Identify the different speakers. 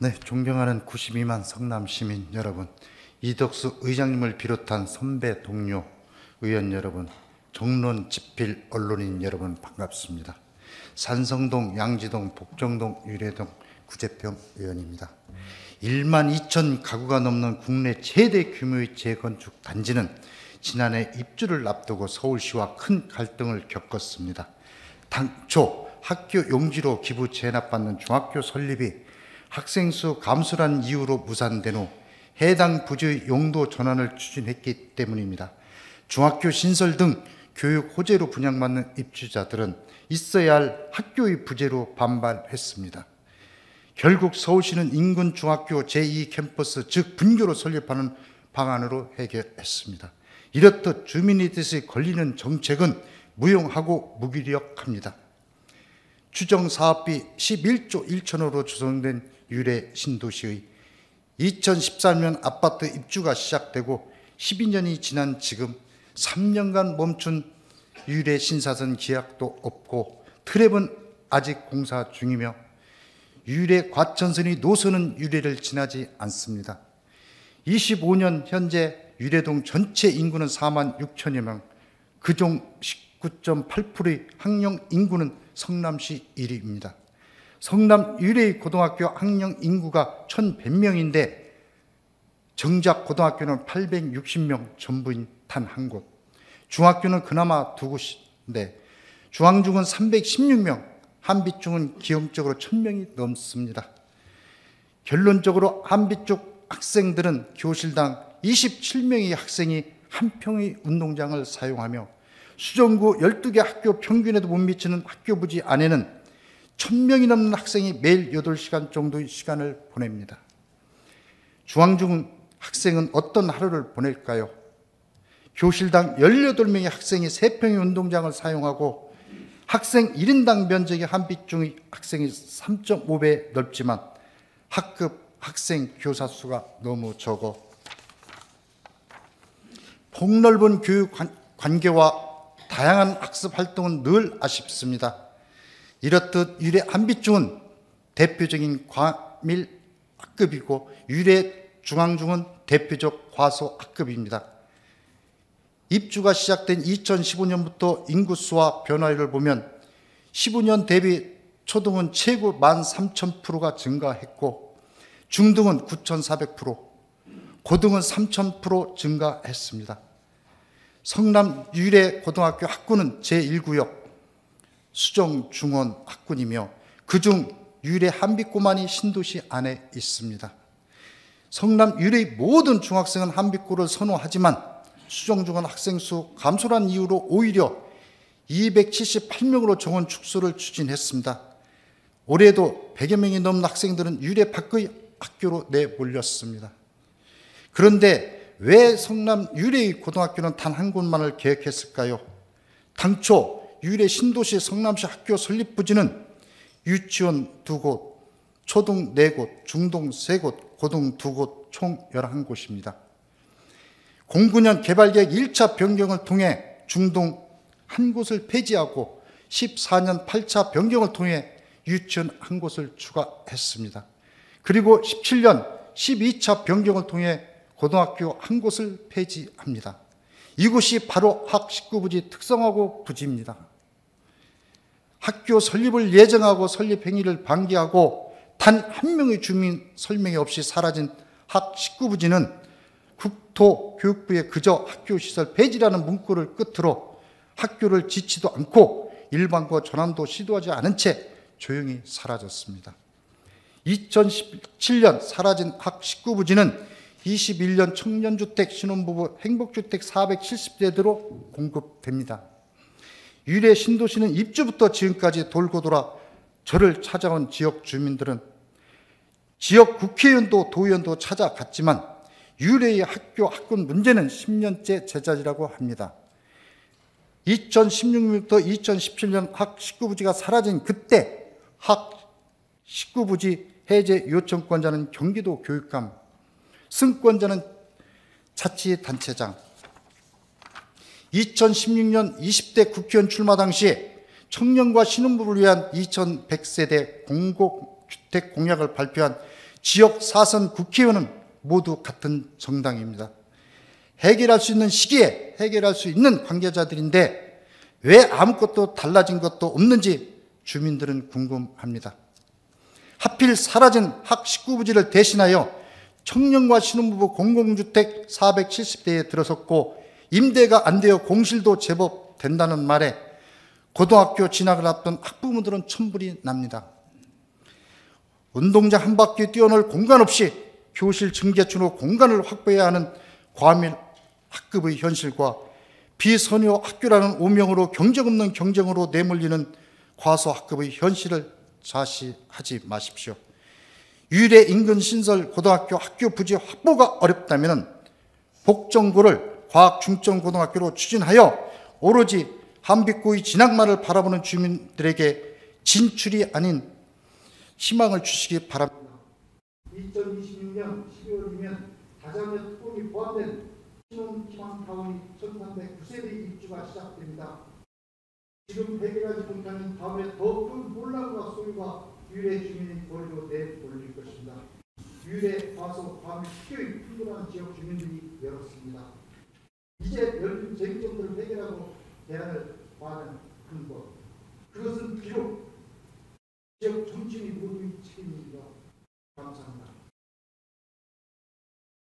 Speaker 1: 네, 존경하는 92만 성남 시민 여러분, 이덕수 의장님을 비롯한 선배 동료 의원 여러분, 정론 집필 언론인 여러분 반갑습니다. 산성동, 양지동, 복정동, 유래동 구제평 의원입니다. 1만 2천 가구가 넘는 국내 최대 규모의 재건축 단지는 지난해 입주를 앞두고 서울시와 큰 갈등을 겪었습니다. 당초 학교 용지로 기부 체납받는 중학교 설립이 학생 수 감소란 이유로 무산된 후 해당 부지의 용도 전환을 추진했기 때문입니다. 중학교 신설 등 교육 호재로 분양받는 입주자들은 있어야 할 학교의 부재로 반발했습니다. 결국 서울시는 인근 중학교 제2캠퍼스 즉 분교로 설립하는 방안으로 해결했습니다. 이렇듯 주민의 뜻에 걸리는 정책은 무용하고 무기력합니다. 추정 사업비 11조 1천호로 조성된 유래 신도시의 2013년 아파트 입주가 시작되고 12년이 지난 지금 3년간 멈춘 유래 신사선 계약도 없고 트랩은 아직 공사 중이며 유래 과천선의 노선은 유래를 지나지 않습니다. 25년 현재 유래동 전체 인구는 4만 6천여 명, 그중 19.8%의 학령 인구는 성남시 1위입니다. 성남 유래의 고등학교 학령 인구가 1,100명인데 정작 고등학교는 860명, 전부인 단 한 곳. 중학교는 그나마 두 곳인데 중앙중은 316명, 한빛중은 기형적으로 1,000명이 넘습니다. 결론적으로 한빛중 학생들은 교실당 27명의 학생이 한 평의 운동장을 사용하며 수정구 12개 학교 평균에도 못 미치는 학교 부지 안에는 1,000명이 넘는 학생이 매일 8시간 정도의 시간을 보냅니다. 중앙중 학생은 어떤 하루를 보낼까요? 교실당 18명의 학생이 3평의 운동장을 사용하고 학생 1인당 면적이 한빛중의 학생이 3.5배 넓지만 학급 학생 교사 수가 너무 적어 폭넓은 교육 관계와 다양한 학습 활동은 늘 아쉽습니다. 이렇듯 유래 한빛중은 대표적인 과밀 학급이고 유래 중앙중은 대표적 과소 학급입니다. 입주가 시작된 2015년부터 인구수와 변화율을 보면 15년 대비 초등은 최고 13,000%가 증가했고 중등은 9,400%, 고등은 3,000% 증가했습니다. 성남 유래 고등학교 학군은 제1구역 수정 중원 학군이며 그중 유래 한빛고만이 신도시 안에 있습니다. 성남 유래의 모든 중학생은 한빛고를 선호하지만 수정중원 학생 수 감소란 이유로 오히려 278명으로 정원 축소를 추진했습니다. 올해도 100여 명이 넘는 학생들은 유래 밖의 학교로 내몰렸습니다. 그런데 왜 성남 유래의 고등학교는 단 한 곳만을 계획했을까요? 당초 유래 신도시 성남시 학교 설립 부지는 유치원 2곳, 초등 4곳, 중등 3곳, 고등 2곳, 총 11곳입니다. 09년 개발계획 1차 변경을 통해 중등 1곳을 폐지하고 14년 8차 변경을 통해 유치원 1곳을 추가했습니다. 그리고 17년 12차 변경을 통해 고등학교 1곳을 폐지합니다. 이곳이 바로 학 19부지 특성화고 부지입니다. 학교 설립을 예정하고 설립 행위를 방기하고 단 한 명의 주민 설명이 없이 사라진 학 19부지는 국토교육부에 그저 학교시설 폐지라는 문구를 끝으로 학교를 짓지도 않고 일반고 전환도 시도하지 않은 채 조용히 사라졌습니다. 2017년 사라진 학 19부지는 21년 청년주택, 신혼부부, 행복주택 470세대로 공급됩니다. 유래 신도시는 입주부터 지금까지 돌고 돌아 저를 찾아온 지역 주민들은 지역 국회의원도 도의원도 찾아갔지만 유래의 학교 학군 문제는 10년째 제자리라고 합니다. 2016년부터 2017년 학 19부지가 사라진 그때 학 19부지 해제 요청권자는 경기도 교육감, 승권자는 자치단체장. 2016년 20대 국회의원 출마 당시에 청년과 신혼부부를 위한 2100세대 공공주택 공약을 발표한 지역 사선 국회의원은 모두 같은 정당입니다. 해결할 수 있는 시기에 해결할 수 있는 관계자들인데 왜 아무것도 달라진 것도 없는지 주민들은 궁금합니다. 하필 사라진 학 19부지를 대신하여 청년과 신혼부부 공공주택 470대에 들어섰고 임대가 안 되어 공실도 제법 된다는 말에 고등학교 진학을 앞둔 학부모들은 천불이 납니다. 운동장 한 바퀴 뛰어놀 공간 없이 교실 증개춘으로 공간을 확보해야 하는 과밀 학급의 현실과 비선호 학교라는 오명으로 경쟁 없는 경쟁으로 내몰리는 과소 학급의 현실을 좌시하지 마십시오. 유일의 인근 신설 고등학교 학교 부지 확보가 어렵다면 복정고를 과학중점고등학교로 추진하여 오로지 한빛고의 진학만을 바라보는 주민들에게 진출이 아닌 희망을 주시기 바랍니다. 2026년 12월이면 다자녀 특공이 포함된 신혼희망타운이 1309세대 입주가 시작됩니다. 지금 해결하지 못하는 다음에 더 큰 혼란과 소유가 유래 주민의 거리로 내몰릴 것입니다. 유래, 과소, 과밀, 학교의 풍부한 지역 주민들이 외롭습니다. 이제 열린 쟁점들을 해결하고 대안을 구하는 근거. 그것은 비록 지역 정치인이 모두의 책임입니다. 감사합니다.